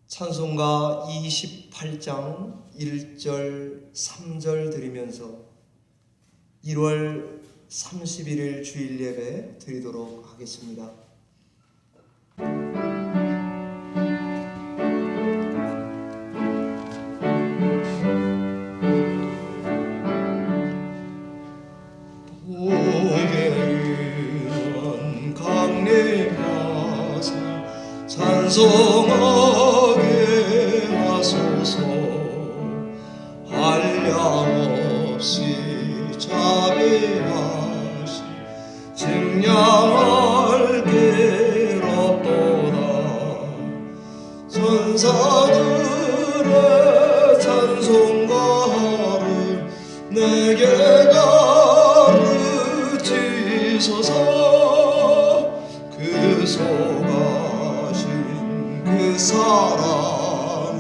찬송가 28장 1절 3절 드리면서 1월 31일 주일 예배 드리도록 하겠습니다. 보배은 강림하사 찬송하게 하소서. 한량없이 자비하시 증량할 길 없도다. 천사들의 찬송가를 내게 가르치소서. 그 속하신 그 사랑을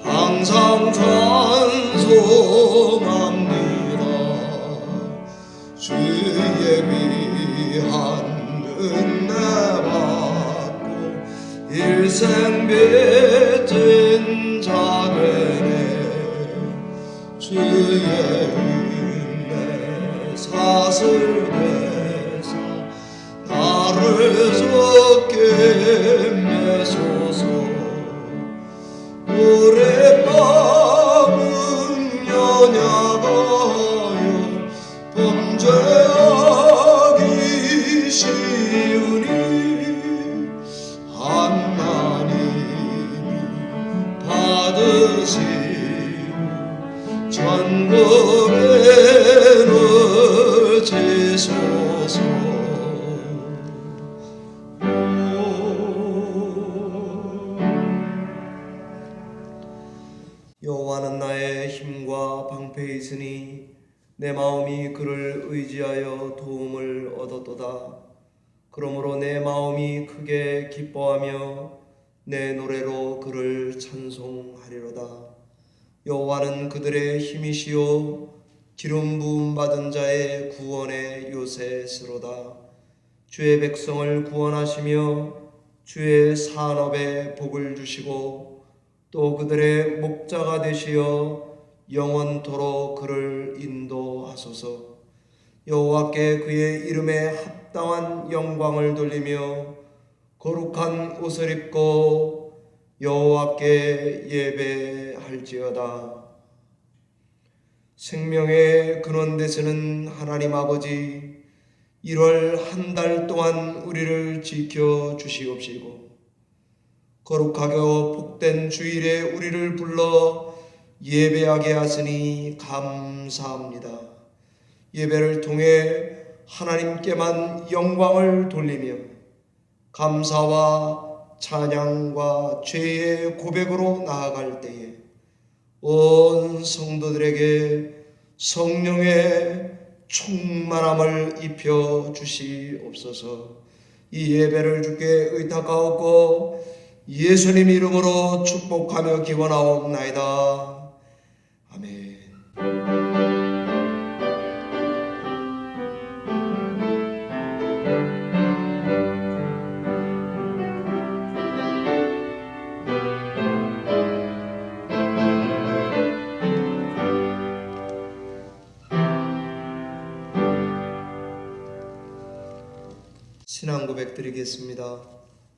항상 찬송합니다. 주의 위한 은혜 받고 일생 빚진 자 되네. 주의 은혜 사슬 대사 나를 좋게 매소서. 오래 마음은 연약하여 범죄하기 쉬우니 하나님이 받으시고 천국에 넣으시소서. 여호와는 나의 힘과 방패이시니 내 마음이 그를 의지하여 도움을 얻었도다. 그러므로 내 마음이 크게 기뻐하며 내 노래로 그를 찬송하리로다. 여호와는 그들의 힘이시요 기름 부음 받은 자의 구원의 요새시로다. 주의 백성을 구원하시며 주의 산업에 복을 주시고 또 그들의 목자가 되시어 영원토록 그를 인도하소서. 여호와께 그의 이름에 합당한 영광을 돌리며 거룩한 옷을 입고 여호와께 예배할지어다. 생명의 근원 되시는 하나님 아버지, 1월 한 달 동안 우리를 지켜 주시옵시고 거룩하고 복된 주일에 우리를 불러 예배하게 하시니 감사합니다. 예배를 통해 하나님께만 영광을 돌리며 감사와 찬양과 죄의 고백으로 나아갈 때에 온 성도들에게 성령의 충만함을 입혀 주시옵소서. 이 예배를 주께 의탁하옵고 예수님 이름으로 축복하며 기원하옵나이다. 아멘. 신앙 고백 드리겠습니다.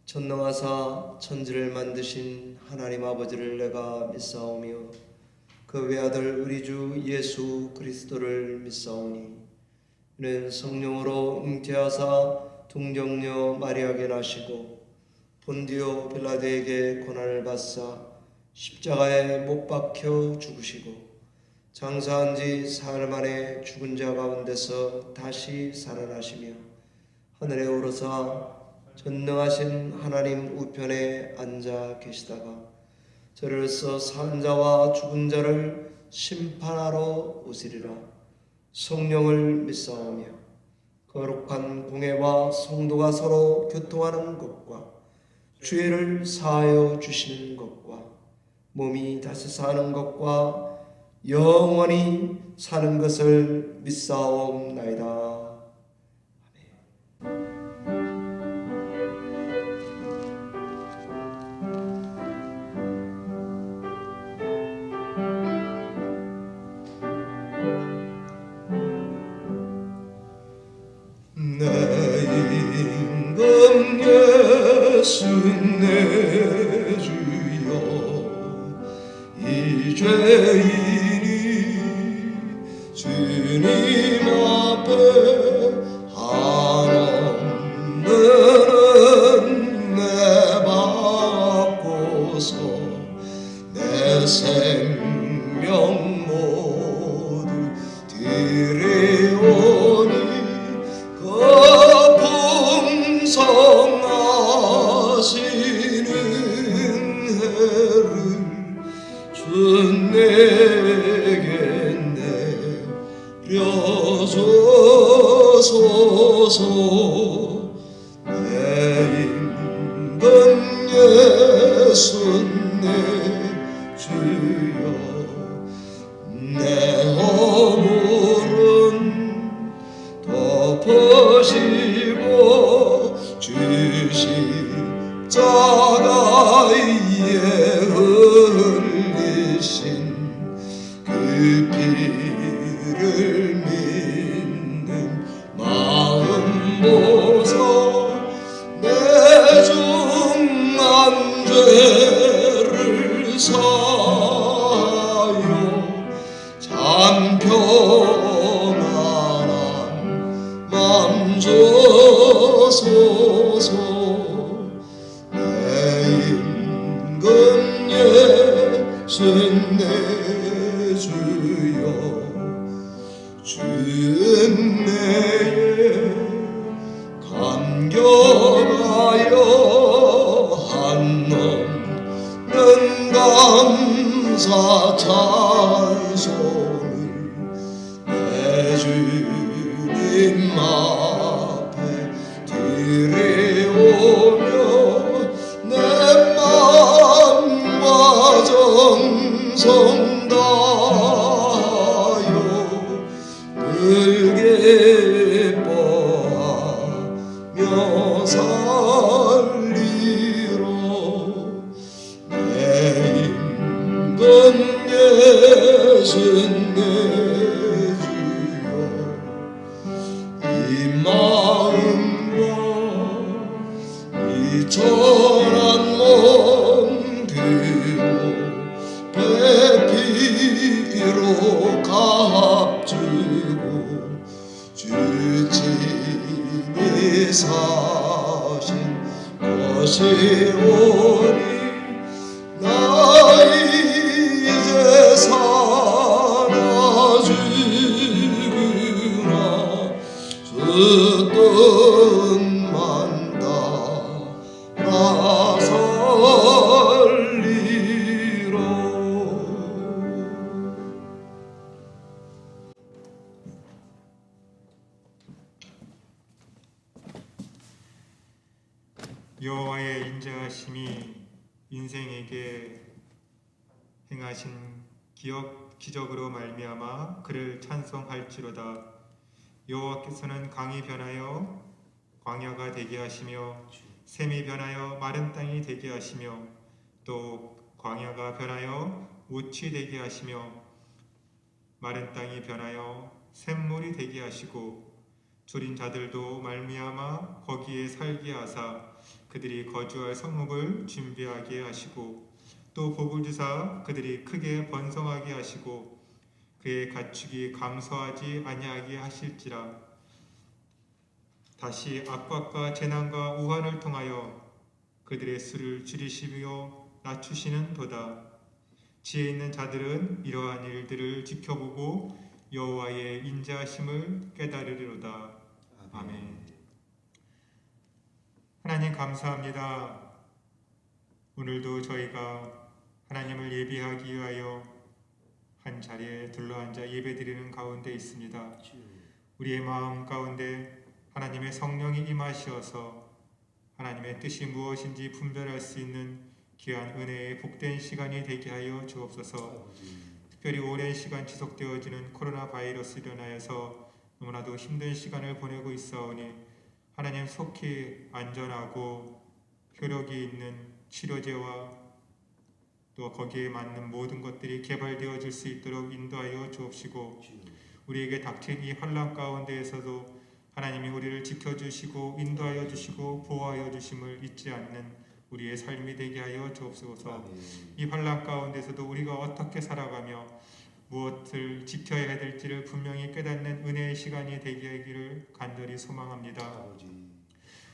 전능하사 천지를 만드신 하나님 아버지를 내가 믿사오며 그 외아들 우리 주 예수 그리스도를 믿사오니 이는 성령으로 잉태하사 동정녀 마리아에게 나시고 본디오 빌라도에게 고난을 받사 십자가에 못 박혀 죽으시고 장사한 지 사흘 만에 죽은 자 가운데서 다시 살아나시며 하늘에 오르사 전능하신 하나님 우편에 앉아 계시다가 저로서 산 자와 죽은 자를 심판하러 오시리라. 성령을 믿사오며 거룩한 공회와 성도가 서로 교통하는 것과 죄를 사하여 주시는 것과 몸이 다시 사는 것과 영원히 사는 것을 믿사옵나이다. 아멘. 죄인이 주님 앞에 한없는 은혜 받고서 내 생명 모두 드리오니 그 풍성하신 은혜를 주 내게 내려주소서. 내 임금 예수 내 주여, 내 허물은 덮으시고 주신 십자가에 흘리신 그 피를 믿는 마음 보소. 내 중한 죄를 사하여 참 평안한 맘 주소서. 내 임금 예수 내 주여, 주 은혜에 감격하여 한없는 감사 찬송을 내 주님 앞에 드리오며 내 마음과 정성 다하여 늘 기뻐하며 살리로. 내 임금 예수 내 주여, 이 마음과 이 천한 몸 들고 배피로 값주고 주 친히 사신 것이오니 나 이제 사라지구나 주 뜻만 따라 살리로. 여호와의 인자하심이 인생에게 행하신 기적으로 말미암아 그를 찬송할지로다. 여호와께서는 강이 변하여 광야가 되게 하시며 샘이 변하여 마른 땅이 되게 하시며 또 광야가 변하여 우치 되게 하시며 마른 땅이 변하여 샘물이 되게 하시고 졸인 자들도 말미암아 거기에 살게 하사 그들이 거주할 성읍을 준비하게 하시고 또 복을 주사 그들이 크게 번성하게 하시고 그의 가축이 감소하지 아니하게 하실지라. 다시 악박과 재난과 우환을 통하여 그들의 수를 줄이시며 낮추시는 도다. 지혜 있는 자들은 이러한 일들을 지켜보고 여호와의 인자하심을 깨달으리로다. 아멘. 하나님 감사합니다. 오늘도 저희가 하나님을 예배하기 위하여 한 자리에 둘러앉아 예배드리는 가운데 있습니다. 우리의 마음 가운데 하나님의 성령이 임하시어서 하나님의 뜻이 무엇인지 분별할 수 있는 귀한 은혜의 복된 시간이 되게 하여 주옵소서. 특별히 오랜 시간 지속되어지는 코로나 바이러스로 인하여서 너무나도 힘든 시간을 보내고 있사오니 하나님 속히 안전하고 효력이 있는 치료제와 또 거기에 맞는 모든 것들이 개발되어질 수 있도록 인도하여 주옵시고 우리에게 닥친 이 환난 가운데에서도 하나님이 우리를 지켜주시고 인도하여 주시고 보호하여 주심을 잊지 않는 우리의 삶이 되게 하여 주옵소서. 아멘. 이 환난 가운데서도 우리가 어떻게 살아가며 무엇을 지켜야 될지를 분명히 깨닫는 은혜의 시간이 되게 하기를 간절히 소망합니다. 아버지.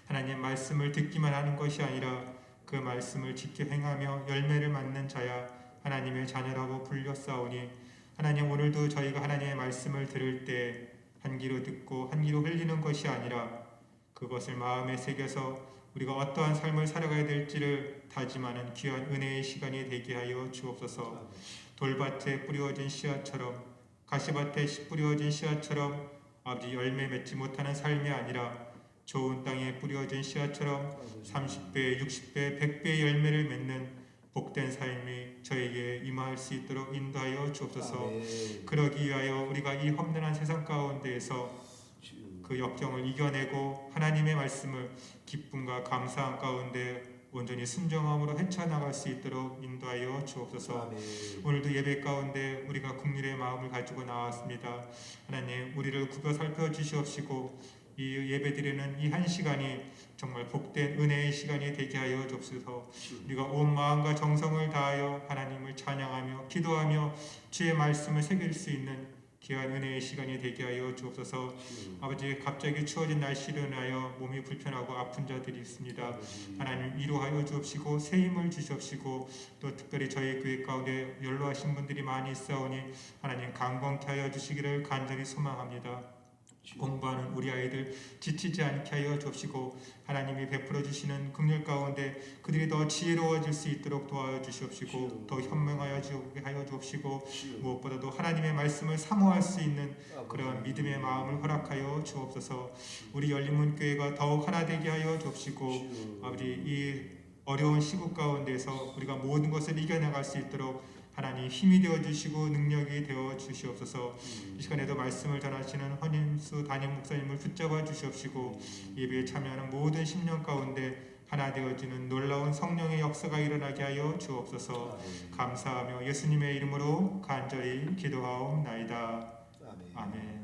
하나님 말씀을 듣기만 하는 것이 아니라 그 말씀을 지켜 행하며 열매를 맺는 자야 하나님의 자녀라고 불렸사오니 하나님 오늘도 저희가 하나님의 말씀을 들을 때 한 귀로 듣고 한 귀로 흘리는 것이 아니라 그것을 마음에 새겨서 우리가 어떠한 삶을 살아가야 될지를 다짐하는 귀한 은혜의 시간이 되게 하여 주옵소서. 돌밭에 뿌려진 씨앗처럼 가시밭에 뿌려진 씨앗처럼 아버지 열매 맺지 못하는 삶이 아니라 좋은 땅에 뿌려진 씨앗처럼 30배, 60배, 100배의 열매를 맺는 복된 삶이 저에게 임할 수 있도록 인도하여 주옵소서. 아멘. 그러기 위하여 우리가 이 험난한 세상 가운데에서 그 역경을 이겨내고 하나님의 말씀을 기쁨과 감사함 가운데 온전히 순종함으로 헤쳐나갈 수 있도록 인도하여 주옵소서. 아멘. 오늘도 예배 가운데 우리가 국률의 마음을 가지고 나왔습니다. 하나님 우리를 굽어 살펴주시옵시고 이 예배드리는 이 한 시간이 정말 복된 은혜의 시간이 되게 하여 주옵소서. 우리가 온 마음과 정성을 다하여 하나님을 찬양하며 기도하며 주의 말씀을 새길 수 있는 귀한 은혜의 시간이 되게 하여 주옵소서. 아버지 갑자기 추워진 날씨로 인하여 몸이 불편하고 아픈 자들이 있습니다. 하나님 위로하여 주옵시고 새 힘을 주시옵시고 또 특별히 저희 교회 가운데 연로하신 분들이 많이 있사오니 하나님 강건케 하여 주시기를 간절히 소망합니다. 공부하는 우리 아이들 지치지 않게 하여 주옵시고 하나님이 베풀어 주시는 긍휼 가운데 그들이 더 지혜로워질 수 있도록 도와여 주시옵시고 더 현명하여 주옵시고 무엇보다도 하나님의 말씀을 사모할 수 있는 그런 믿음의 마음을 허락하여 주옵소서. 우리 열린문교회가 더욱 하나 되게 하여 주옵시고 아버지 이 어려운 시국 가운데서 우리가 모든 것을 이겨나갈 수 있도록 하나님 힘이 되어 주시고 능력이 되어 주시옵소서. 이 시간에도 말씀을 전하시는 헌임수 담임 목사님을 붙잡아 주시옵시고 예배에 참여하는 모든 심령 가운데 하나 되어지는 놀라운 성령의 역사가 일어나게 하여 주옵소서. 감사하며 예수님의 이름으로 간절히 기도하옵나이다. 아멘.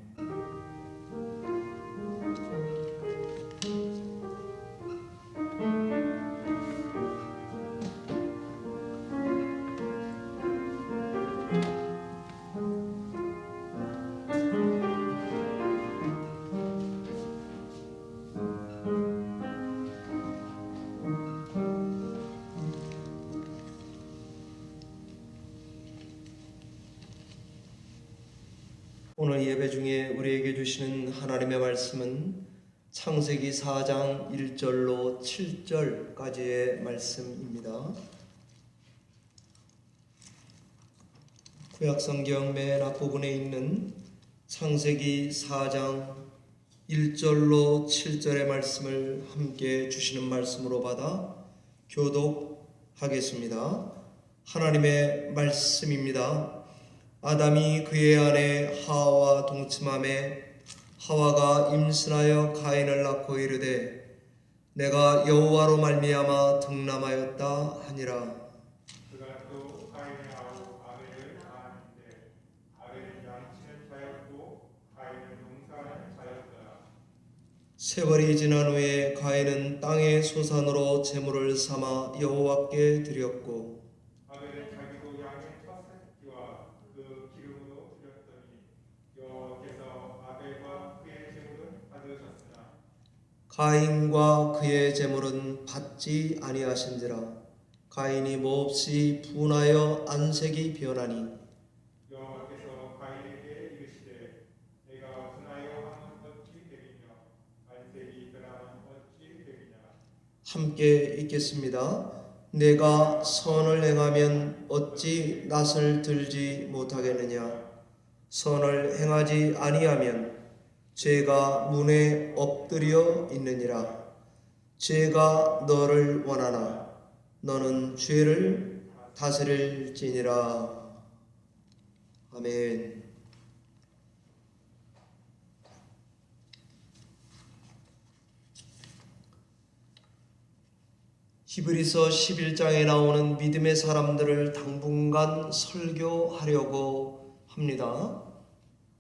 오늘 예배 중에 우리에게 주시는 하나님의 말씀은 창세기 4장 1절로 7절까지의 말씀입니다. 구약성경 맨 앞부분에 있는 창세기 4장 1절로 7절의 말씀을 함께 주시는 말씀으로 받아 교독하겠습니다. 하나님의 말씀입니다. 아담이 그의 아내 하와와 동침하매 하와가 임신하여 가인을 낳고 이르되 내가 여호와로 말미암아 득남하였다 하니라. 그가 또 가인의 아우 아벨을 낳았는데 아벨은 양치는 자였고 가인은 농사하는 자였더라. 세월이 지난 후에 가인은 땅의 소산으로 제물을 삼아 여호와께 드렸고 아벨은 자기도 양의 첫 새끼와 그 기름으로 드렸더니 여호와께서 아벨과 그의 제물은 받으셨으나 가인과 그의 제물은 받지 아니하신지라. 가인이 몹시 분하여 안색이 변하니 여호와께서 가인에게 이르시되 내가 분하여 하면 어찌 되리냐 안색이 변하면 어찌 되리냐. 함께 읽겠습니다. 내가 선을 행하면 어찌 낯을 들지 못하겠느냐. 선을 행하지 아니하면 죄가 문에 엎드려 있느니라. 죄가 너를 원하나 너는 죄를 다스릴지니라. 아멘. 히브리서 11장에 나오는 믿음의 사람들을 당분간 설교하려고 합니다.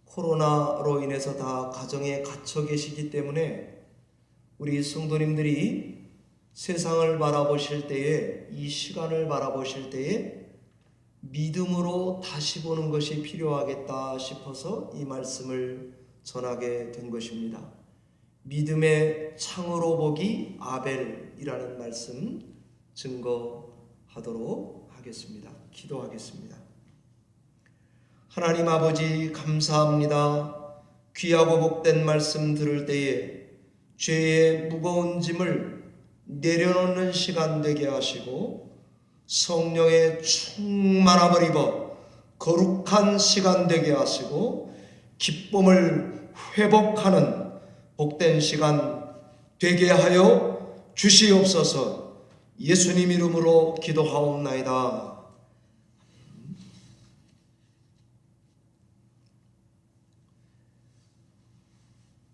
코로나로 인해서 다 가정에 갇혀 계시기 때문에 우리 성도님들이 세상을 바라보실 때에, 이 시간을 바라보실 때에 믿음으로 다시 보는 것이 필요하겠다 싶어서 이 말씀을 전하게 된 것입니다. 믿음의 창으로 보기 아벨이라는 말씀 증거하도록 하겠습니다. 기도하겠습니다. 하나님 아버지, 감사합니다. 귀하고 복된 말씀 들을 때에 죄의 무거운 짐을 내려놓는 시간 되게 하시고 성령의 충만함을 입어 거룩한 시간 되게 하시고 기쁨을 회복하는 복된 시간 되게 하여 주시옵소서. 예수님 이름으로 기도하옵나이다.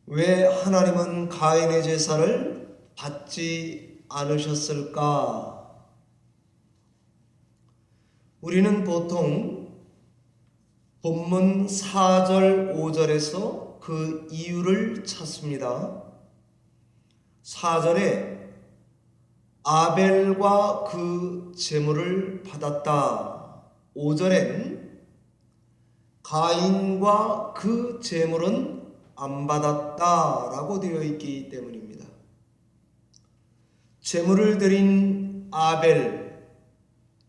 왜 하나님은 가인의 제사를 받지 않으셨을까? 우리는 보통 본문 4절 5절에서 그 이유를 찾습니다. 4절에 아벨과 그 제물을 받았다. 5절엔 가인과 그 제물은 안 받았다라고 되어 있기 때문입니다. 제물을 드린 아벨,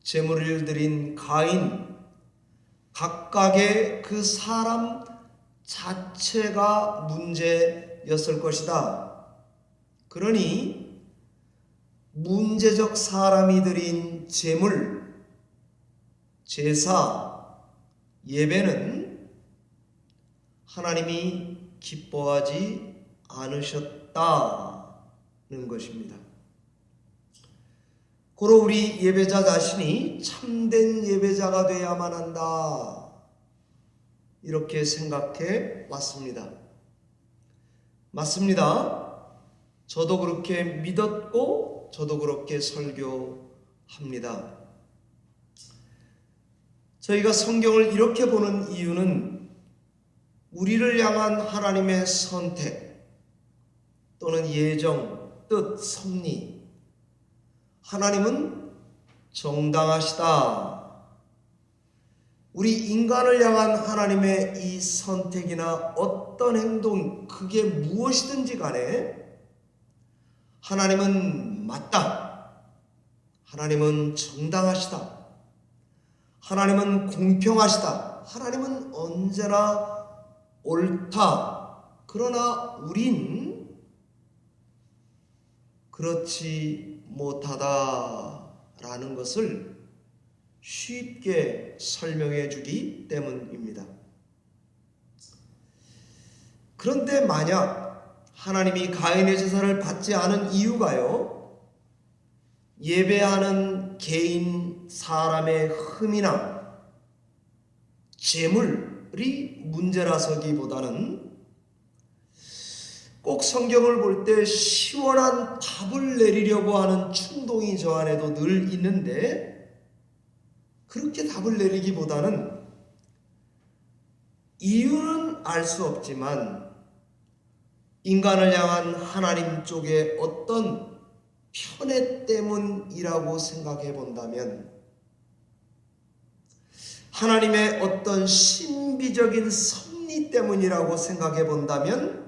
제물을 드린 가인, 각각의 그 사람 자체가 문제였을 것이다. 그러니 문제적 사람이 드린 제물, 제사, 예배는 하나님이 기뻐하지 않으셨다는 것입니다. 고로 우리 예배자 자신이 참된 예배자가 되어야만 한다, 이렇게 생각해 왔습니다. 맞습니다. 저도 그렇게 믿었고 저도 그렇게 설교합니다. 저희가 성경을 이렇게 보는 이유는 우리를 향한 하나님의 선택 또는 예정, 뜻, 섭리, 하나님은 정당하시다. 우리 인간을 향한 하나님의 이 선택이나 어떤 행동, 그게 무엇이든지 간에 하나님은 맞다, 하나님은 정당하시다, 하나님은 공평하시다, 하나님은 언제나 옳다. 그러나 우린 그렇지 못하다라는 것을 쉽게 설명해 주기 때문입니다. 그런데 만약 하나님이 가인의 제사를 받지 않은 이유가요, 예배하는 개인 사람의 흠이나 재물이 문제라서기보다는 꼭 성경을 볼 때 시원한 답을 내리려고 하는 충동이 저 안에도 늘 있는데, 그렇게 답을 내리기보다는 이유는 알 수 없지만 인간을 향한 하나님 쪽에 어떤 편애 때문이라고 생각해 본다면, 하나님의 어떤 신비적인 섭리 때문이라고 생각해 본다면,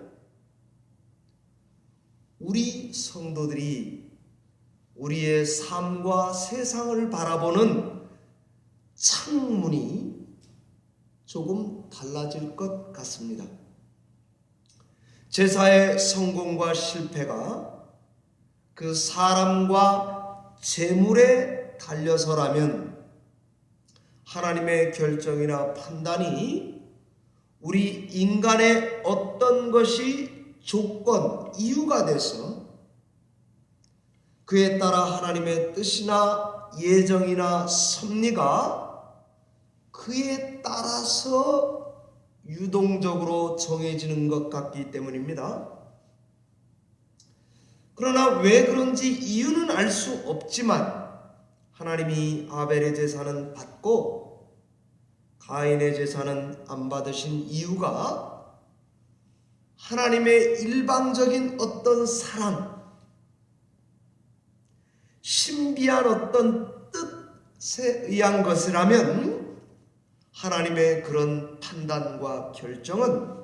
우리 성도들이 우리의 삶과 세상을 바라보는 창문이 조금 달라질 것 같습니다. 제사의 성공과 실패가 그 사람과 재물에 달려서라면 하나님의 결정이나 판단이 우리 인간의 어떤 것이 조건, 이유가 돼서 그에 따라 하나님의 뜻이나 예정이나 섭리가 그에 따라서 유동적으로 정해지는 것 같기 때문입니다. 그러나 왜 그런지 이유는 알 수 없지만 하나님이 아벨의 제사는 받고 가인의 제사는 안 받으신 이유가 하나님의 일방적인 어떤 사랑, 신비한 어떤 뜻에 의한 것이라면 하나님의 그런 판단과 결정은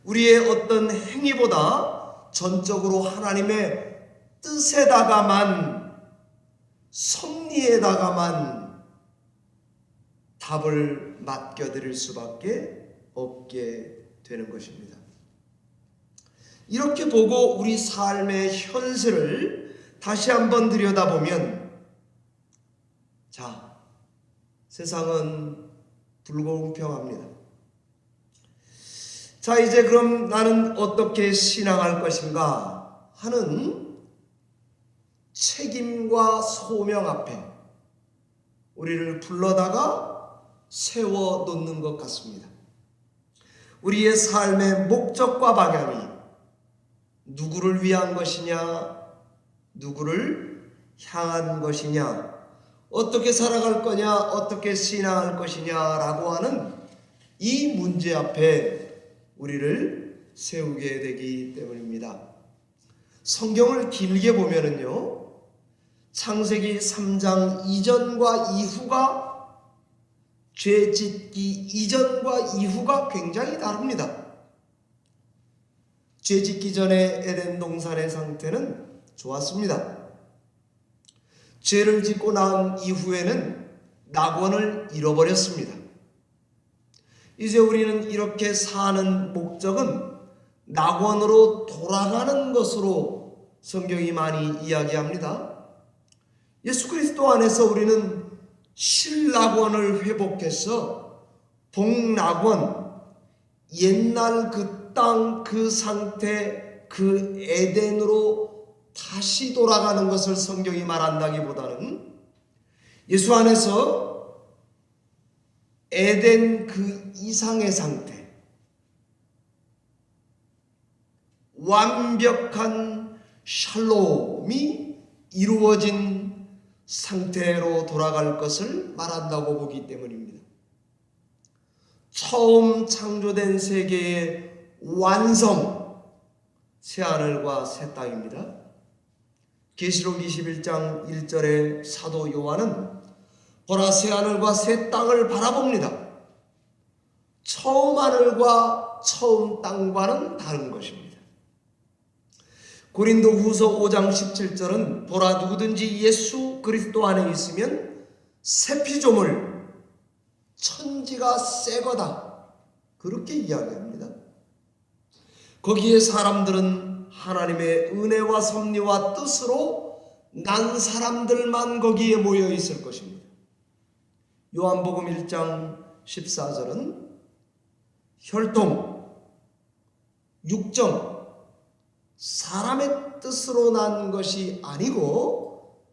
우리의 어떤 행위보다 전적으로 하나님의 뜻에다가만, 섭리에다가만 답을 맡겨드릴 수밖에 없게 되는 것입니다. 이렇게 보고 우리 삶의 현실을 다시 한번 들여다보면, 자, 세상은 불공평합니다. 자, 이제 그럼 나는 어떻게 신앙할 것인가 하는 책임과 소명 앞에 우리를 불러다가 세워놓는 것 같습니다. 우리의 삶의 목적과 방향이 누구를 위한 것이냐, 누구를 향한 것이냐, 어떻게 살아갈 거냐, 어떻게 신앙할 것이냐라고 하는 이 문제 앞에 우리를 세우게 되기 때문입니다. 성경을 길게 보면은요, 창세기 3장 이전과 이후가, 죄 짓기 이전과 이후가 굉장히 다릅니다. 죄 짓기 전에 에덴 동산의 상태는 좋았습니다. 죄를 짓고 난 이후에는 낙원을 잃어버렸습니다. 이제 우리는 이렇게 사는 목적은 낙원으로 돌아가는 것으로 성경이 많이 이야기합니다. 예수 그리스도 안에서 우리는 실낙원을 회복해서 복낙원, 옛날 그 땅, 그 상태, 그 에덴으로 다시 돌아가는 것을 성경이 말한다기보다는 예수 안에서 에덴 그 이상의 상태, 완벽한 샬롬이 이루어진 상태로 돌아갈 것을 말한다고 보기 때문입니다. 처음 창조된 세계의 완성, 새하늘과 새 땅입니다. 계시록 21장 1절에 사도 요한은 보라, 새하늘과 새 땅을 바라봅니다. 처음 하늘과 처음 땅과는 다른 것입니다. 고린도후서 5장 17절은 보라, 누구든지 예수 그리스도 안에 있으면 새 피조물, 천지가 새거다, 그렇게 이야기합니다. 거기에 사람들은 하나님의 은혜와 섭리와 뜻으로 난 사람들만 거기에 모여 있을 것입니다. 요한복음 1장 14절은 혈통, 육정, 사람의 뜻으로 난 것이 아니고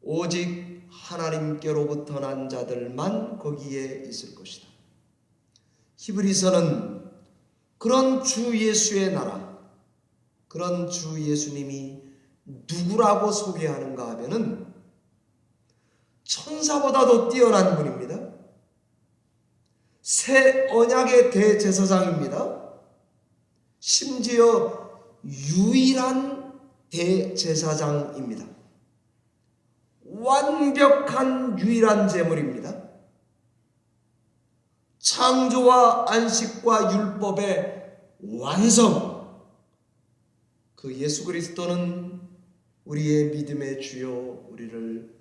오직 하나님께로부터 난 자들만 거기에 있을 것이다. 히브리서는 그런 주 예수의 나라, 그런 주 예수님이 누구라고 소개하는가 하면은 천사보다도 뛰어난 분입니다. 새 언약의 대제사장입니다. 심지어 유일한 대제사장입니다. 완벽한 유일한 제물입니다. 창조와 안식과 율법의 완성, 그 예수 그리스도는 우리의 믿음의 주요, 우리를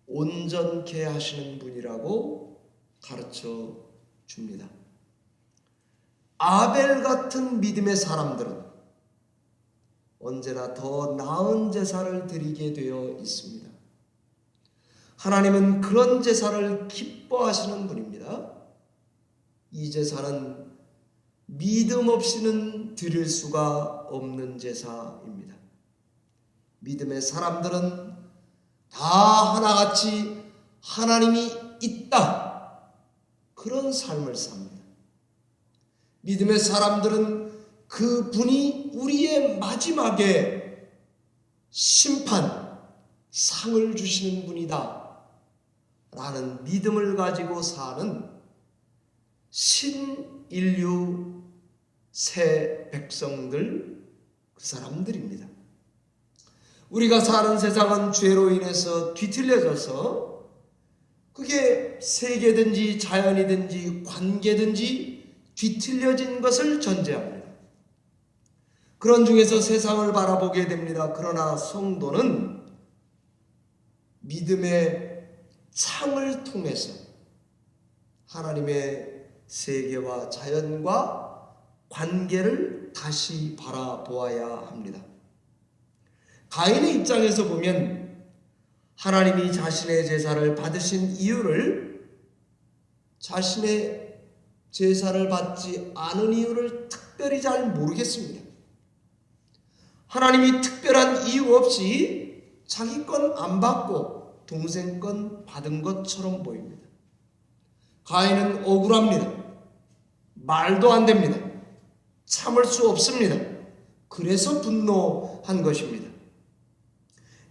온전케 하시는 분이라고 가르쳐 줍니다. 아벨 같은 믿음의 사람들은 언제나 더 나은 제사를 드리게 되어 있습니다. 하나님은 그런 제사를 기뻐하시는 분입니다. 이 제사는 믿음 없이는 드릴 수가 없는 제사입니다. 믿음의 사람들은 다 하나같이 하나님이 있다, 그런 삶을 삽니다. 믿음의 사람들은 그 분이 우리의 마지막에 심판, 상을 주시는 분이다 라는 믿음을 가지고 사는 신인류 새 백성들, 그 사람들입니다. 우리가 사는 세상은 죄로 인해서 뒤틀려져서 그게 세계든지 자연이든지 관계든지 뒤틀려진 것을 전제합니다. 그런 중에서 세상을 바라보게 됩니다. 그러나 성도는 믿음의 창을 통해서 하나님의 세계와 자연과 관계를 다시 바라보아야 합니다. 가인의 입장에서 보면 하나님이 자신의 제사를 받으신 이유를, 자신의 제사를 받지 않은 이유를 특별히 잘 모르겠습니다. 하나님이 특별한 이유 없이 자기 건 안 받고 동생 건 받은 것처럼 보입니다. 가인은 억울합니다. 말도 안 됩니다. 참을 수 없습니다. 그래서 분노한 것입니다.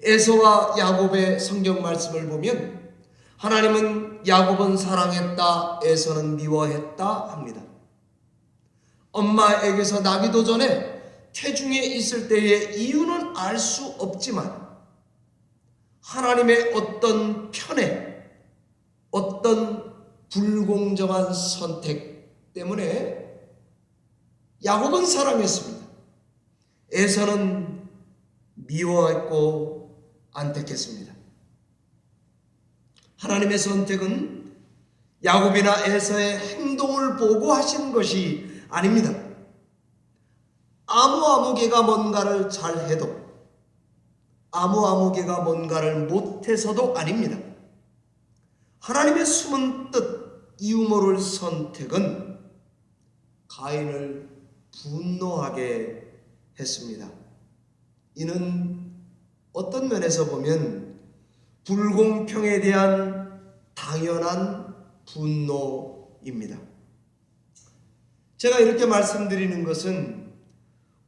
에서와 야곱의 성경 말씀을 보면 하나님은 야곱은 사랑했다, 에서는 미워했다 합니다. 엄마에게서 나기도 전에 태중에 있을 때의 이유는 알 수 없지만 하나님의 어떤 편에, 어떤 불공정한 선택 때문에 야곱은 사랑했습니다. 에서는 미워했고 안택했습니다. 하나님의 선택은 야곱이나 에서의 행동을 보고 하신 것이 아닙니다. 아무개가 뭔가를 잘해도, 아무개가 뭔가를 못해서도 아닙니다. 하나님의 숨은 뜻, 이유 모를 선택은 가인을 분노하게 했습니다. 이는 어떤 면에서 보면 불공평에 대한 당연한 분노입니다. 제가 이렇게 말씀드리는 것은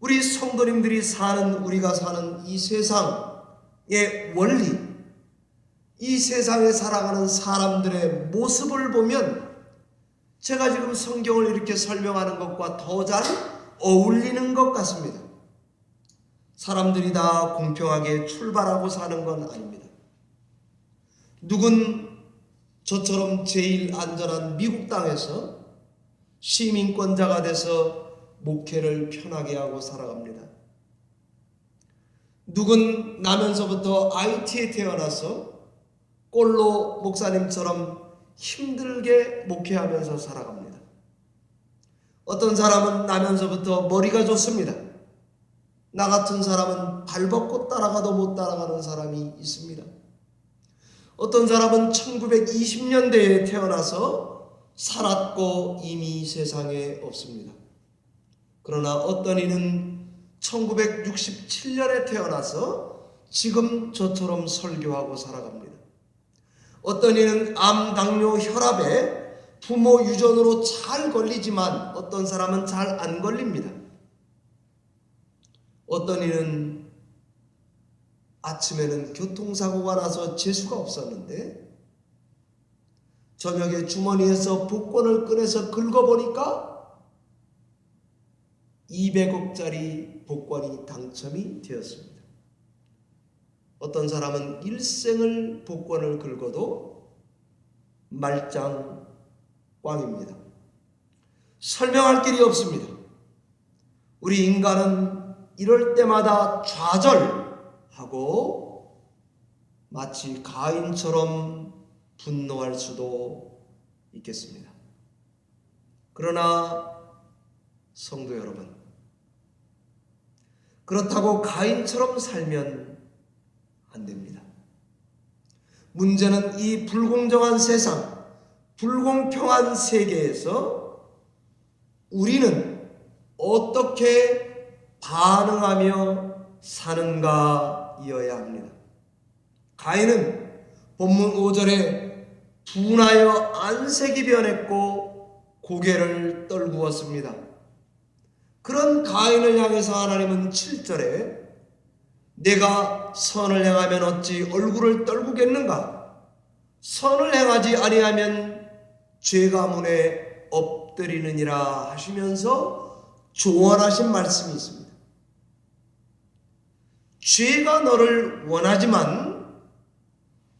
우리 성도님들이 사는, 우리가 사는 이 세상의 원리, 이 세상에 살아가는 사람들의 모습을 보면 제가 지금 성경을 이렇게 설명하는 것과 더 잘 어울리는 것 같습니다. 사람들이 다 공평하게 출발하고 사는 건 아닙니다. 누군 저처럼 제일 안전한 미국 땅에서 시민권자가 돼서 목회를 편하게 하고 살아갑니다. 누군 나면서부터 IT에 태어나서 꼴로 목사님처럼 힘들게 목회하면서 살아갑니다. 어떤 사람은 나면서부터 머리가 좋습니다. 나 같은 사람은 발벗고 따라가도 못 따라가는 사람이 있습니다. 어떤 사람은 1920년대에 태어나서 살았고 이미 세상에 없습니다. 그러나 어떤 이는 1967년에 태어나서 지금 저처럼 설교하고 살아갑니다. 어떤 이는 암, 당뇨, 혈압에 부모 유전으로 잘 걸리지만 어떤 사람은 잘 안 걸립니다. 어떤 이는 아침에는 교통사고가 나서 재수가 없었는데 저녁에 주머니에서 복권을 꺼내서 긁어보니까 200억짜리 복권이 당첨이 되었습니다. 어떤 사람은 일생을 복권을 긁어도 말짱 꽝입니다. 설명할 길이 없습니다. 우리 인간은 이럴 때마다 좌절하고 마치 가인처럼 분노할 수도 있겠습니다. 그러나 성도 여러분, 그렇다고 가인처럼 살면 안 됩니다. 문제는 이 불공정한 세상, 불공평한 세계에서 우리는 어떻게 반응하며 사는가이어야 합니다. 가인은 본문 5절에 분하여 안색이 변했고 고개를 떨구었습니다. 그런 가인을 향해서 하나님은 7절에 내가 선을 행하면 어찌 얼굴을 떨구겠는가? 선을 행하지 아니하면 죄 가문에 엎드리느니라 하시면서 조언하신 말씀이 있습니다. 죄가 너를 원하지만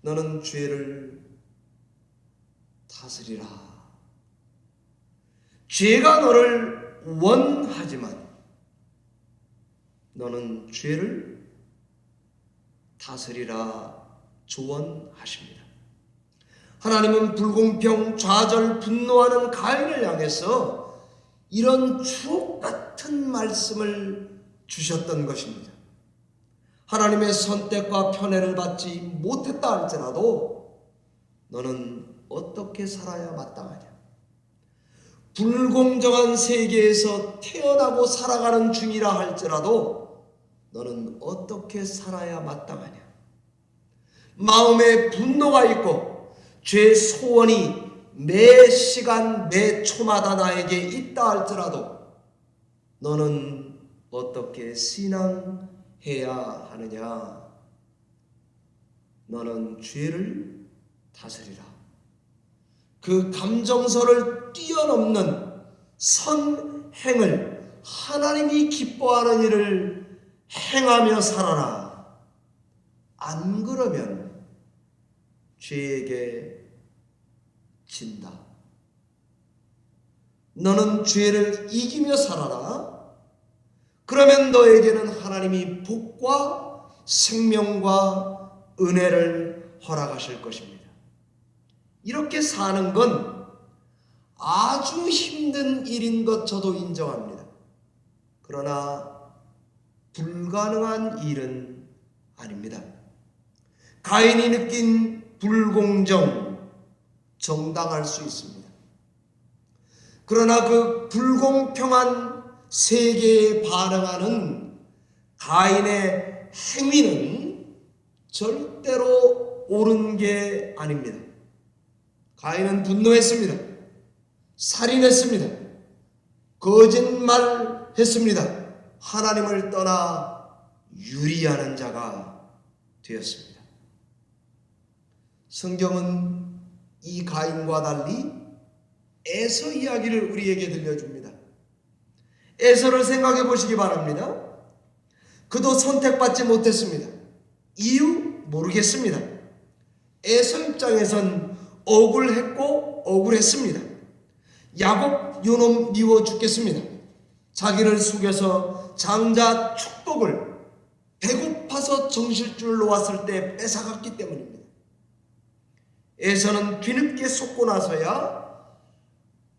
너는 죄를 다스리라. 죄가 너를 원하지만 너는 죄를 다스리라 조언하십니다. 하나님은 불공평, 좌절, 분노하는 가인을 향해서 이런 주옥 같은 말씀을 주셨던 것입니다. 하나님의 선택과 편애를 받지 못했다 할지라도 너는 어떻게 살아야 마땅하냐? 불공정한 세계에서 태어나고 살아가는 중이라 할지라도 너는 어떻게 살아야 마땅하냐? 마음에 분노가 있고 죄 소원이 매 시간 매 초마다 나에게 있다 할지라도 너는 어떻게 신앙해야 하느냐? 너는 죄를 다스리라. 그 감정선을 뛰어넘는 선행을, 하나님이 기뻐하는 일을 행하며 살아라. 안 그러면 죄에게 진다. 너는 죄를 이기며 살아라. 그러면 너에게는 하나님이 복과 생명과 은혜를 허락하실 것입니다. 이렇게 사는 건 아주 힘든 일인 것 저도 인정합니다. 그러나 불가능한 일은 아닙니다. 가인이 느낀 불공정, 정당할 수 있습니다. 그러나 그 불공평한 세계에 반응하는 가인의 행위는 절대로 옳은 게 아닙니다. 가인은 분노했습니다. 살인했습니다. 거짓말했습니다. 하나님을 떠나 유리하는 자가 되었습니다. 성경은 이 가인과 달리 에서 이야기를 우리에게 들려줍니다. 에서를 생각해 보시기 바랍니다. 그도 선택받지 못했습니다. 이유 모르겠습니다. 에서 입장에선 억울했고 억울했습니다. 야곱 요놈 미워 죽겠습니다. 자기를 속여서 장자 축복을 배고파서 정실줄 놓았을 때 뺏어갔기 때문입니다. 에서는 뒤늦게 속고 나서야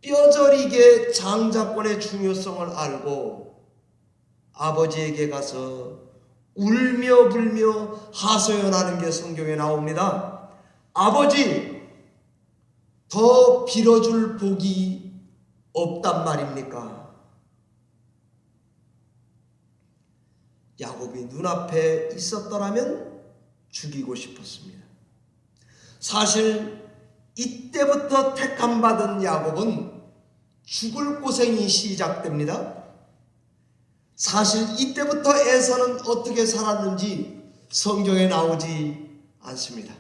뼈저리게 장자권의 중요성을 알고 아버지에게 가서 울며 불며 하소연하는 게 성경에 나옵니다. 아버지, 더 빌어줄 복이 없단 말입니까? 야곱이 눈앞에 있었더라면 죽이고 싶었습니다. 사실 이때부터 택함받은 야곱은 죽을 고생이 시작됩니다. 사실 이때부터 에서는 어떻게 살았는지 성경에 나오지 않습니다.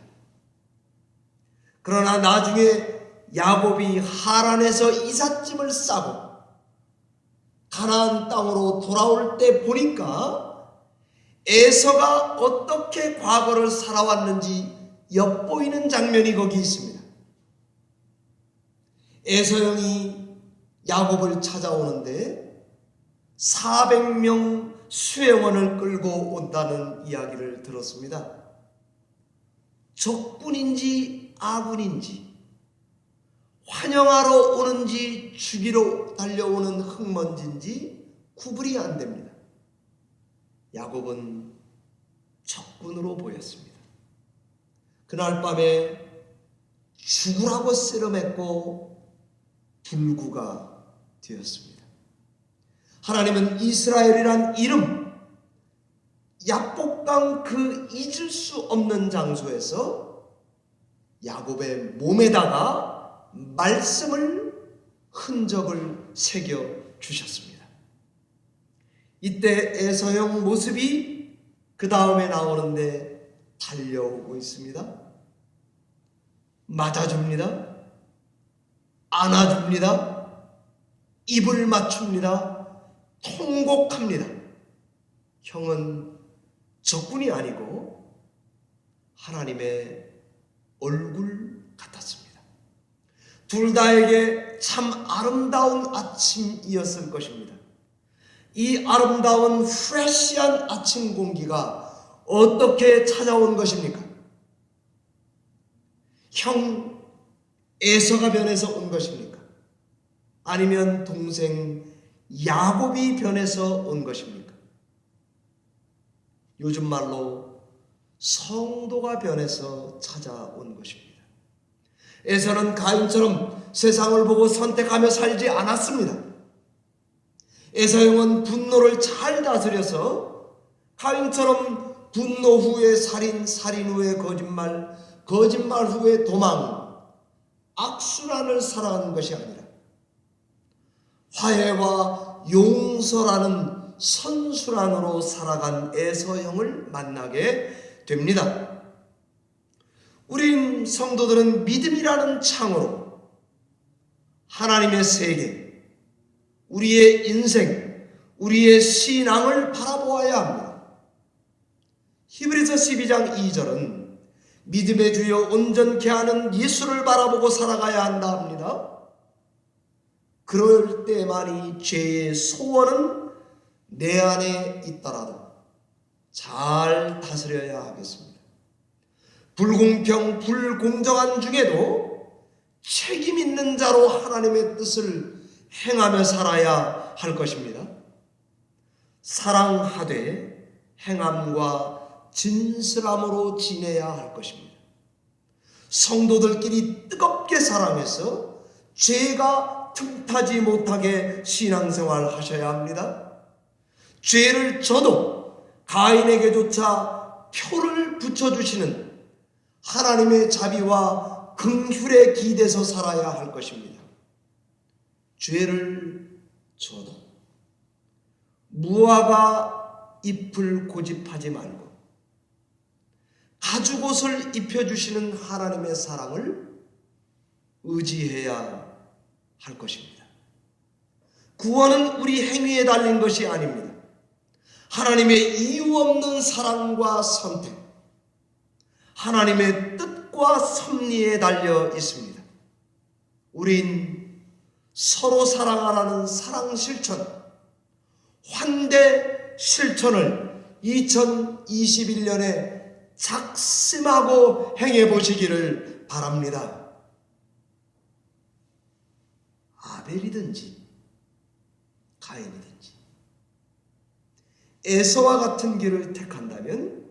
그러나 나중에 야곱이 하란에서 이삿짐을 싸고 가나안 땅으로 돌아올 때 보니까 에서가 어떻게 과거를 살아왔는지 엿보이는 장면이 거기 있습니다. 에서 형이 야곱을 찾아오는데 400명 수행원을 끌고 온다는 이야기를 들었습니다. 적군인지 아군인지, 환영하러 오는지 죽이러 달려오는 흙먼지인지 구분이 안 됩니다. 야곱은 적군으로 보였습니다. 그날 밤에 죽으라고 쓰러맸고 불구가 되었습니다. 하나님은 이스라엘이란 이름, 야복강 그 잊을 수 없는 장소에서 야곱의 몸에다가 말씀을, 흔적을 새겨 주셨습니다. 이때 에서형 모습이 그 다음에 나오는데 달려오고 있습니다. 맞아줍니다. 안아줍니다. 입을 맞춥니다. 통곡합니다. 형은 적군이 아니고 하나님의 얼굴 같았습니다. 둘 다에게 참 아름다운 아침이었을 것입니다. 이 아름다운 프레시한 아침 공기가 어떻게 찾아온 것입니까? 형 에서가 변해서 온 것입니까? 아니면 동생 야곱이 변해서 온 것입니까? 요즘 말로 성도가 변해서 찾아온 것입니다. 에서는 가인처럼 세상을 보고 선택하며 살지 않았습니다. 에서 형은 분노를 잘 다스려서 가인처럼 분노 후에 살인, 살인 후에 거짓말, 거짓말 후에 도망, 악순환을 살아가는 것이 아니라 화해와 용서라는 선순환으로 살아간 에서형을 만나게 됩니다. 우린 성도들은 믿음이라는 창으로 하나님의 세계, 우리의 인생, 우리의 신앙을 바라보아야 합니다. 히브리서 12장 2절은 믿음의 주여 온전케 하는 예수를 바라보고 살아가야 한다 합니다. 그럴 때만이 죄의 소원은 내 안에 있더라도 잘 다스려야 하겠습니다. 불공평, 불공정한 중에도 책임 있는 자로 하나님의 뜻을 행하며 살아야 할 것입니다. 사랑하되 행함과 진실함으로 지내야 할 것입니다. 성도들끼리 뜨겁게 사랑해서 죄가 틈타지 못하게 신앙생활 하셔야 합니다. 죄를 져도 가인에게조차 표를 붙여주시는 하나님의 자비와 긍휼에 기대서 살아야 할 것입니다. 죄를 져도 무화과 잎을 고집하지 말고 가죽옷을 입혀주시는 하나님의 사랑을 의지해야 할 것입니다. 구원은 우리 행위에 달린 것이 아닙니다. 하나님의 이유 없는 사랑과 선택, 하나님의 뜻과 섭리에 달려 있습니다. 우린 서로 사랑하라는 사랑 실천, 환대 실천을 2021년에 작심하고 행해 보시기를 바랍니다. 아벨이든지 가인이든지 에서와 같은 길을 택한다면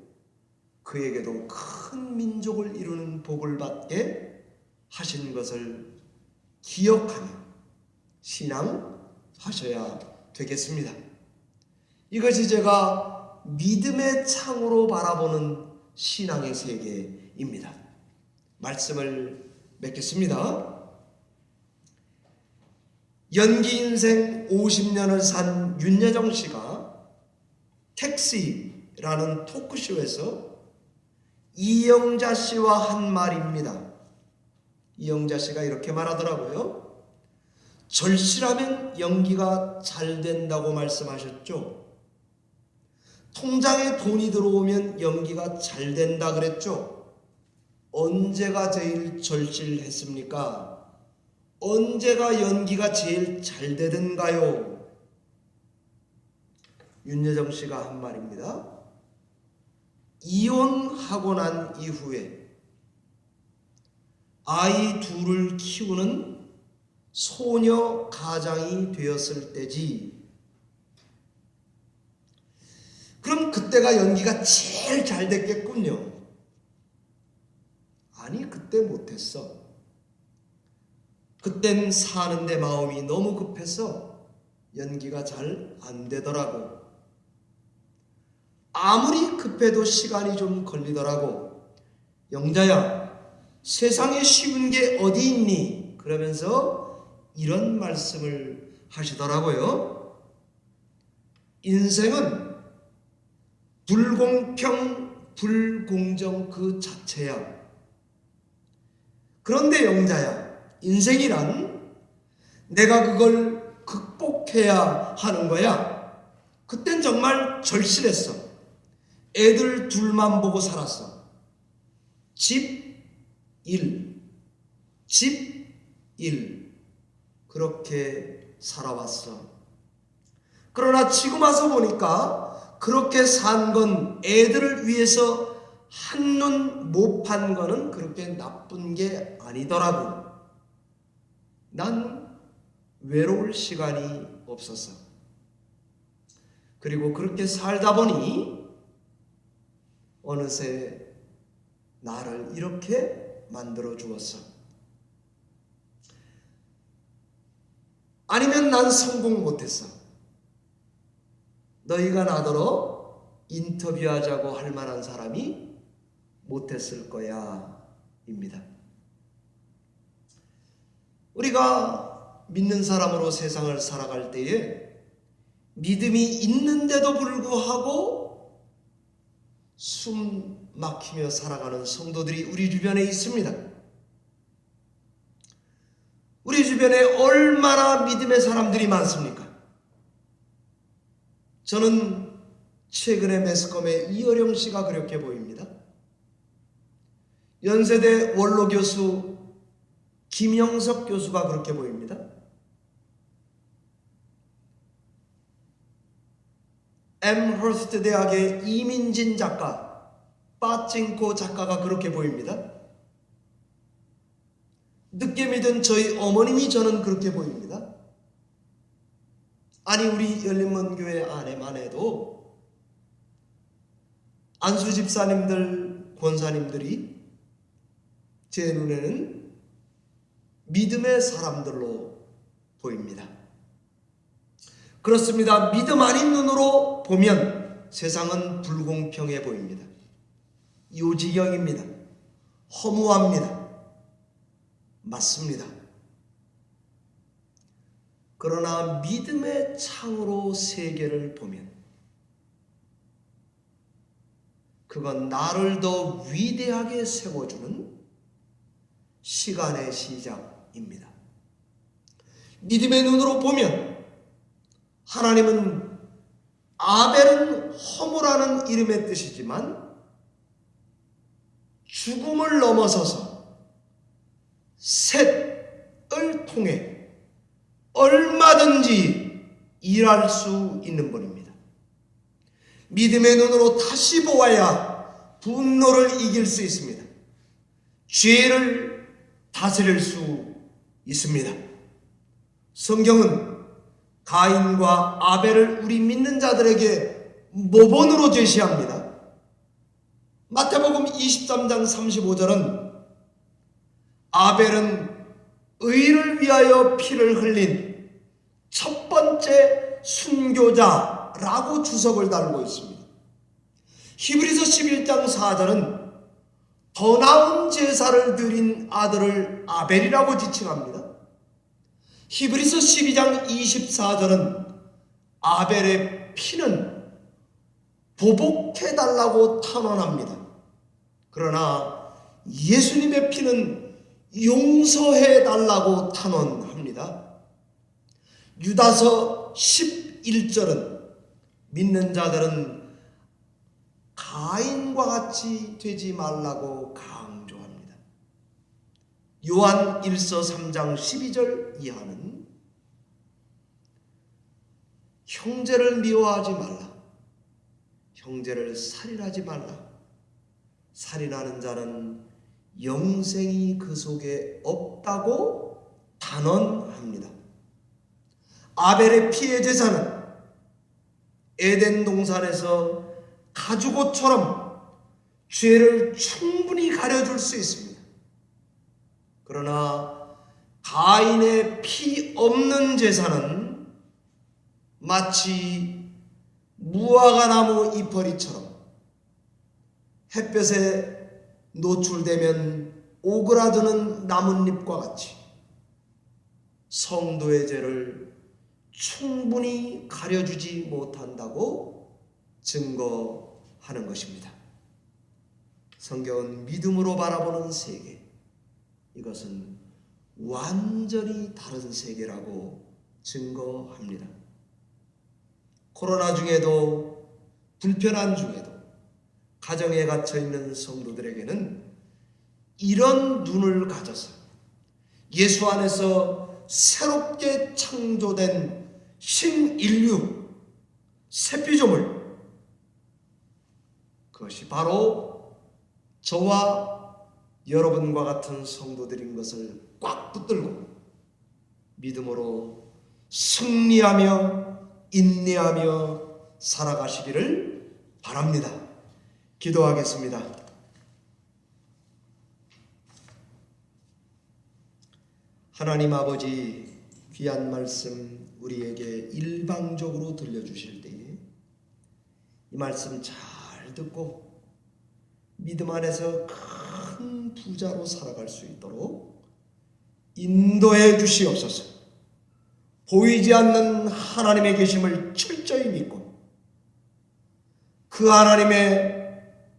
그에게도 큰 민족을 이루는 복을 받게 하신 것을 기억하며 신앙하셔야 되겠습니다. 이것이 제가 믿음의 창으로 바라보는 신앙의 세계입니다. 말씀을 맺겠습니다. 연기 인생 50년을 산 윤여정 씨가 택시라는 토크쇼에서 이영자 씨와 한 말입니다. 이영자 씨가 이렇게 말하더라고요. 절실하면 연기가 잘 된다고 말씀하셨죠. 통장에 돈이 들어오면 연기가 잘 된다 그랬죠. 언제가 제일 절실했습니까? 언제가 연기가 제일 잘 되던가요? 윤여정 씨가 한 말입니다. 이혼하고 난 이후에 아이 둘을 키우는 소녀 가장이 되었을 때지. 그럼 그때가 연기가 제일 잘 됐겠군요. 아니, 그때 못했어. 그땐 사는데 마음이 너무 급해서 연기가 잘 안 되더라고. 아무리 급해도 시간이 좀 걸리더라고. 영자야, 세상에 쉬운 게 어디 있니? 그러면서 이런 말씀을 하시더라고요. 인생은 불공평, 불공정 그 자체야. 그런데 영자야, 인생이란 내가 그걸 극복해야 하는 거야. 그땐 정말 절실했어. 애들 둘만 보고 살았어. 집, 일, 집, 일. 그렇게 살아왔어. 그러나 지금 와서 보니까 그렇게 산 건, 애들을 위해서 한눈 못 판 거는 그렇게 나쁜 게 아니더라고. 난 외로울 시간이 없었어. 그리고 그렇게 살다 보니 어느새 나를 이렇게 만들어 주었어. 아니면 난 성공 못했어. 너희가 나더러 인터뷰하자고 할 만한 사람이 못했을 거야 입니다. 우리가 믿는 사람으로 세상을 살아갈 때에 믿음이 있는데도 불구하고 숨 막히며 살아가는 성도들이 우리 주변에 있습니다. 우리 주변에 얼마나 믿음의 사람들이 많습니까? 저는 최근에 매스컴의 이어령 씨가 그렇게 보입니다. 연세대 원로 교수 김영석 교수가 그렇게 보입니다. 엠허스트 대학의 이민진 작가, 빠찡코 작가가 그렇게 보입니다. 늦게 믿은 저희 어머님이 저는 그렇게 보입니다. 아니, 우리 열린문교회 안에만 해도 안수 집사님들, 권사님들이 제 눈에는 믿음의 사람들로 보입니다. 그렇습니다. 믿음 아닌 눈으로 보면 세상은 불공평해 보입니다. 요지경입니다. 허무합니다. 맞습니다. 그러나 믿음의 창으로 세계를 보면 그건 나를 더 위대하게 세워주는 시간의 시작입니다. 믿음의 눈으로 보면 하나님은 아벨은 허무라는 이름의 뜻이지만 죽음을 넘어서서 셋을 통해 얼마든지 일할 수 있는 분입니다. 믿음의 눈으로 다시 보아야 분노를 이길 수 있습니다. 죄를 다스릴 수 있습니다. 성경은 가인과 아벨을 우리 믿는 자들에게 모본으로 제시합니다. 마태복음 23장 35절은 아벨은 의를 위하여 피를 흘린 첫 번째 순교자라고 주석을 달고 있습니다. 히브리서 11장 4절은 더 나은 제사를 드린 아들을 아벨이라고 지칭합니다. 히브리서 12장 24절은 아벨의 피는 보복해달라고 탄원합니다. 그러나 예수님의 피는 용서해달라고 탄원합니다. 유다서 11절은 믿는 자들은 가인과 같이 되지 말라고 강조합니다. 요한 1서 3장 12절 이하는 형제를 미워하지 말라, 형제를 살인하지 말라, 살인하는 자는 영생이 그 속에 없다고 단언합니다. 아벨의 피의 제사는 에덴 동산에서 가죽옷처럼 죄를 충분히 가려줄 수 있습니다. 그러나 가인의 피 없는 제사는 마치 무화과나무 이파리처럼 햇볕에 노출되면 오그라드는 나뭇잎과 같이 성도의 죄를 충분히 가려주지 못한다고 증거하는 것입니다. 성경은 믿음으로 바라보는 세계, 이것은 완전히 다른 세계라고 증거합니다. 코로나 중에도, 불편한 중에도, 가정에 갇혀 있는 성도들에게는 이런 눈을 가져서 예수 안에서 새롭게 창조된 신인류, 새 피조물, 그것이 바로 저와 여러분과 같은 성도들인 것을 꽉 붙들고 믿음으로 승리하며 인내하며 살아가시기를 바랍니다. 기도하겠습니다. 하나님 아버지, 귀한 말씀 우리에게 일방적으로 들려주실 때에 이 말씀 잘 듣고 믿음 안에서 큰 부자로 살아갈 수 있도록 인도해 주시옵소서. 보이지 않는 하나님의 계심을 철저히 믿고 그 하나님의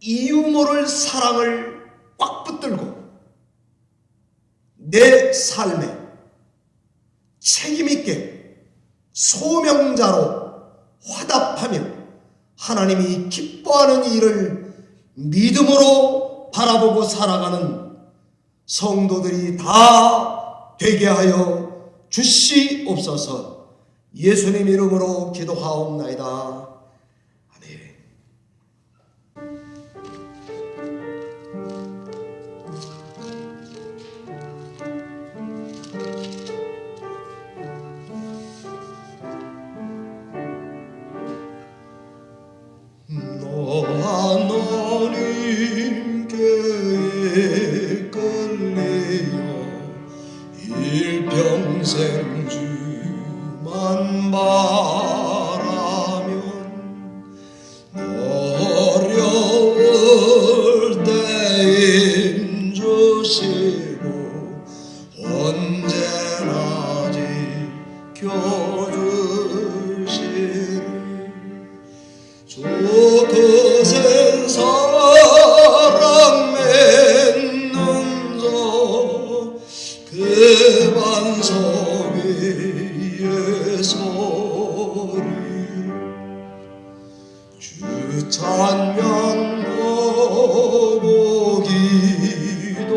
이유 모를 사랑을 꽉 붙들고 내 삶에 책임있게 소명자로 화답하며 하나님이 기뻐하는 일을 믿음으로 바라보고 살아가는 성도들이 다 되게 하여 주시옵소서. 예수님 이름으로 기도하옵나이다. 아멘. 하나님께 끌리어 일평생 주만 바라면 어려울 때 힘주시고 언제나 지켜주시리. 저 거센 사랑 맺는 자 그 반석 위에 서리. 주 찬양하고 기도하며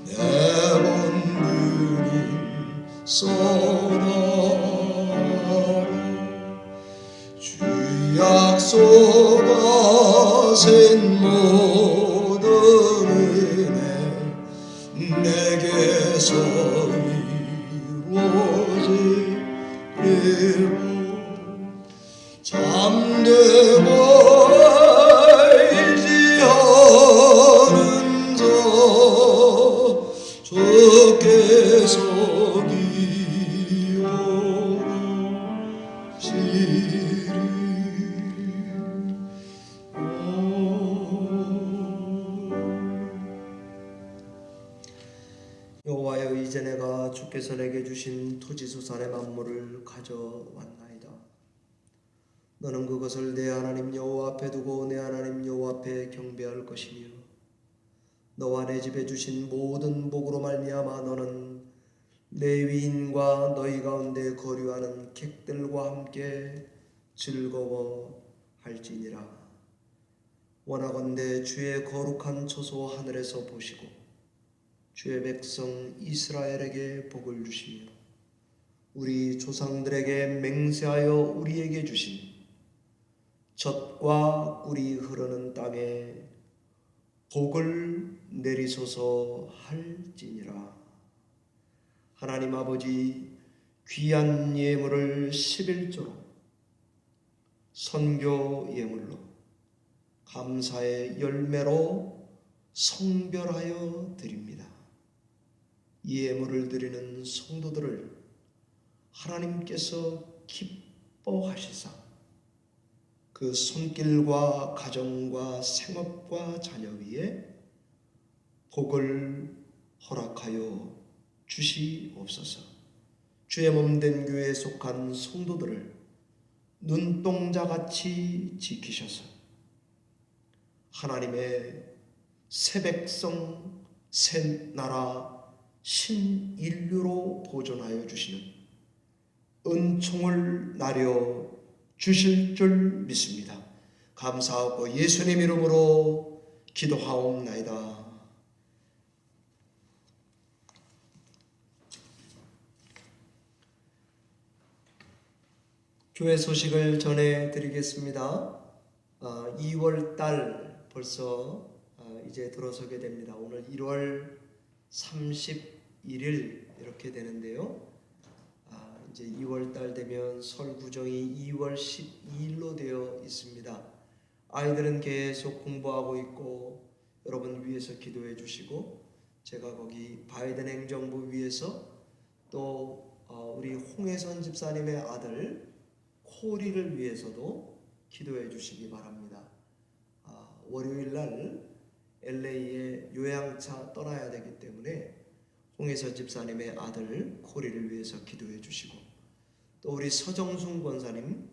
매번 눈이 쏟아라. 주 약속하신 모든 은혜 내게서 이루어지리로. 잠들고 알지 않은 자 주께서 기억하시리. 여호와여, 이제 내가 주께서 내게 주신 토지수산의 만물을 가져왔나이다. 너는 그것을 내 하나님 여호와 앞에 두고 내 하나님 여호와 앞에 경배할 것이며 너와 내 집에 주신 모든 복으로 말미암아 너는 레위인과 너희 가운데 거류하는 객들과 함께 즐거워할지니라. 원하건대 주의 거룩한 처소 하늘에서 보시고 주의 백성 이스라엘에게 복을 주시며 우리 조상들에게 맹세하여 우리에게 주신 젖과 꿀이 흐르는 땅에 복을 내리소서 할지니라. 하나님 아버지, 귀한 예물을 11조로 선교 예물로 감사의 열매로 성별하여 드립니다. 이 예물을 드리는 성도들을 하나님께서 기뻐하시사 그 손길과 가정과 생업과 자녀 위에 복을 허락하여 주시옵소서. 주의 몸된 교회에 속한 성도들을 눈동자같이 지키셔서 하나님의 새 백성, 새 나라, 신인류로 보존하여 주시는 은총을 나려 주실 줄 믿습니다. 감사하고 예수님 이름으로 기도하옵나이다. 교회 소식을 전해드리겠습니다. 2월 달 벌써 이제 들어서게 됩니다. 오늘 1월 31일 이렇게 되는데요. 이제 2월 달 되면 설 구정이 2월 12일로 되어 있습니다. 아이들은 계속 공부하고 있고 여러분 위해서 기도해 주시고, 제가 거기 바이든 행정부 위해서 또 우리 홍혜선 집사님의 아들 코리를 위해서도 기도해 주시기 바랍니다. 월요일 날 LA에 요양차 떠나야 되기 때문에 홍혜선 집사님의 아들 코리를 위해서 기도해 주시고, 또 우리 서정순 권사님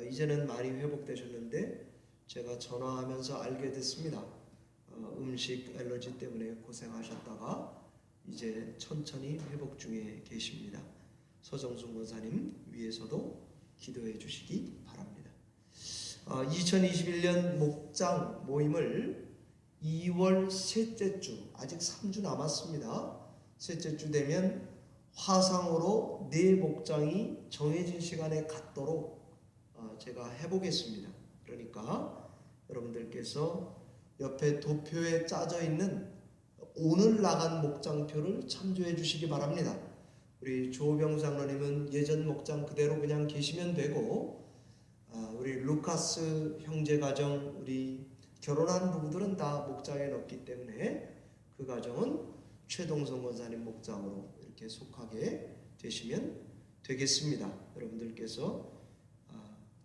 이제는 많이 회복되셨는데 제가 전화하면서 알게 됐습니다. 음식 알러지 때문에 고생하셨다가 이제 천천히 회복 중에 계십니다. 서정순 권사님 위해서도 기도해 주시기 바랍니다. 2021년 목장 모임을 2월 셋째 주, 아직 3주 남았습니다. 셋째 주 되면 화상으로 내 목장이 정해진 시간에 갖도록 제가 해보겠습니다. 그러니까 여러분들께서 옆에 도표에 짜져 있는 오늘 나간 목장표를 참조해 주시기 바랍니다. 우리 조병 장로님은 예전 목장 그대로 그냥 계시면 되고, 우리 루카스 형제 가정, 우리 결혼한 부부들은 다 목장에 넣기 때문에 그 가정은 최동성 권사님 목장으로 이렇게 속하게 되시면 되겠습니다. 여러분들께서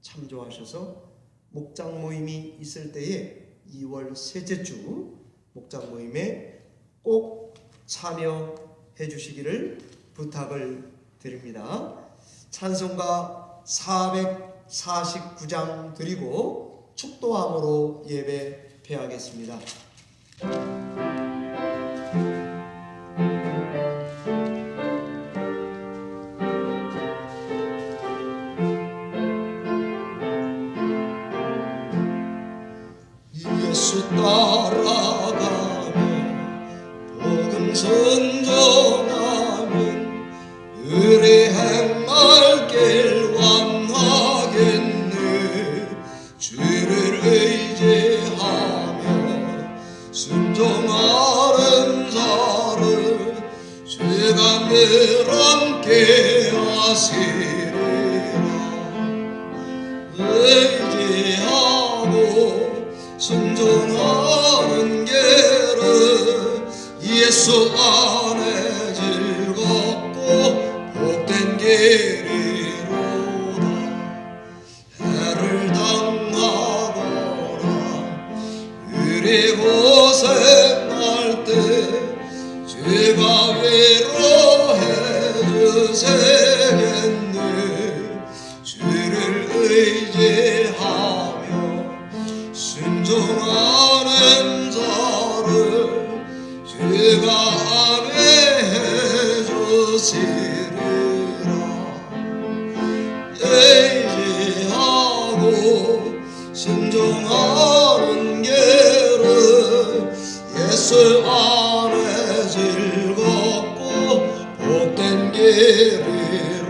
참조하셔서 목장 모임이 있을 때에 2월 셋째 주 목장 모임에 꼭 참여해 주시기를 부탁을 드립니다. 찬송가 449장 드리고 축도함으로 예배 폐하겠습니다. 예수 따라가며 복음 선전하면 의리 행할길 완하겠네. 주를 의지하며 순종하는 자를 주가 늘 함께 하시리라. 의지하고 순종하는 길은 예수 안에 즐겁고 복된 길이로다. 해를 당하거나 의리 고생할 때 주가 위로해 주시겠네. 주를 의지하며 순종하는 자를 주가 안위해 주시리라. 의지하고 순종하는 길은 예수 안에 즐겁고 복된 길이로다.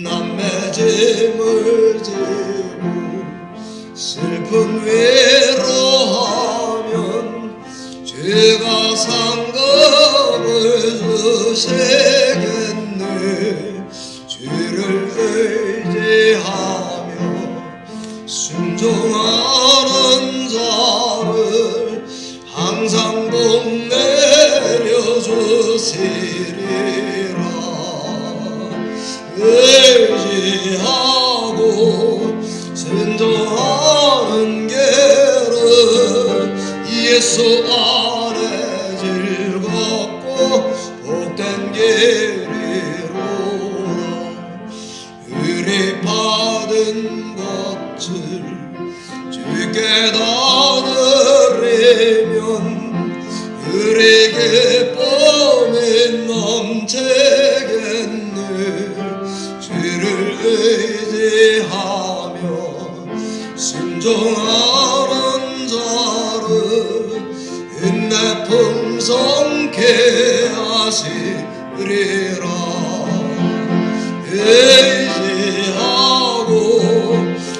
남의 짐을 지고 슬픈 위로하면 주가 상급을 주시겠네. 주를 의지하며 순종하는 자를 항상 복 내려주시리라. 의지하고 순종하는 길은 예수 안에 즐겁고 복된 길이로라. 의리 받은 것을 주께 다 드리면 의리 기쁨이 영케 하시리라. 회개하고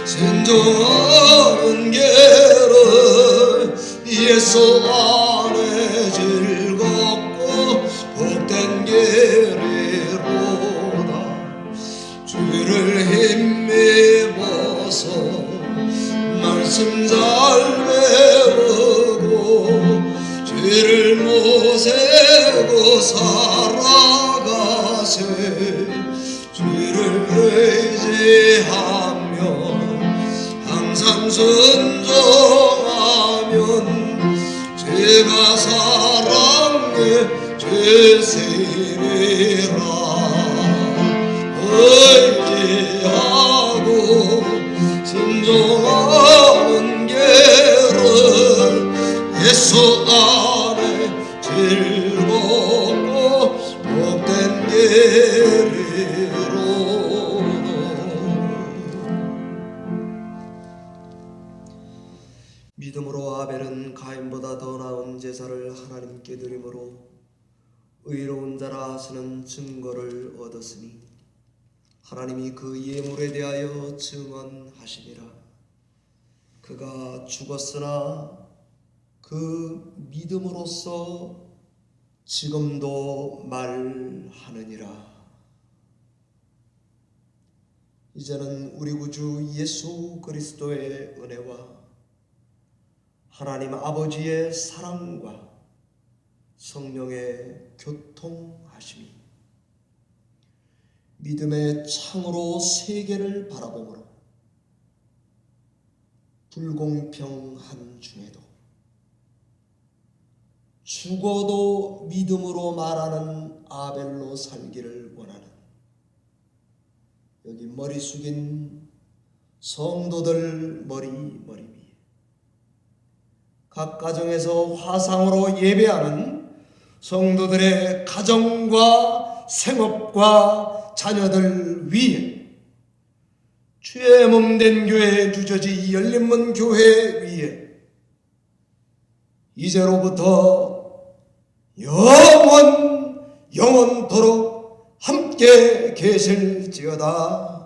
순종하는 길은 예수 안에 즐겁고 복된 길이로다. 주를 힘입어서 말씀 잘 배우고 죄를 모세고 살아가세. 주를 의지하며 항상 순종하면 죄가 사랑에 죄세리라. 의지하고 순종하는 길은 예수 안에 즐겁고 복된 길이로다. 믿음으로 아벨은 가인보다 더 나은 제사를 하나님께 드림으로 의로운 자라 하시는 증거를 얻었으니 하나님이 그 예물에 대하여 증언하시니라. 그가 죽었으나 그 믿음으로써 지금도 말하느니라. 이제는 우리 구주 예수 그리스도의 은혜와 하나님 아버지의 사랑과 성령의 교통하심이 믿음의 창으로 세계를 바라보므로 불공평한 중에도 죽어도 믿음으로 말하는 아벨로 살기를 원하는 여기 머리 숙인 성도들 머리 위에 각 가정에서 화상으로 예배하는 성도들의 가정과 생업과 자녀들 위에 주의 몸된 교회 뉴저지 열린문 교회 위에 이제로부터 영원토록 함께 계실지어다.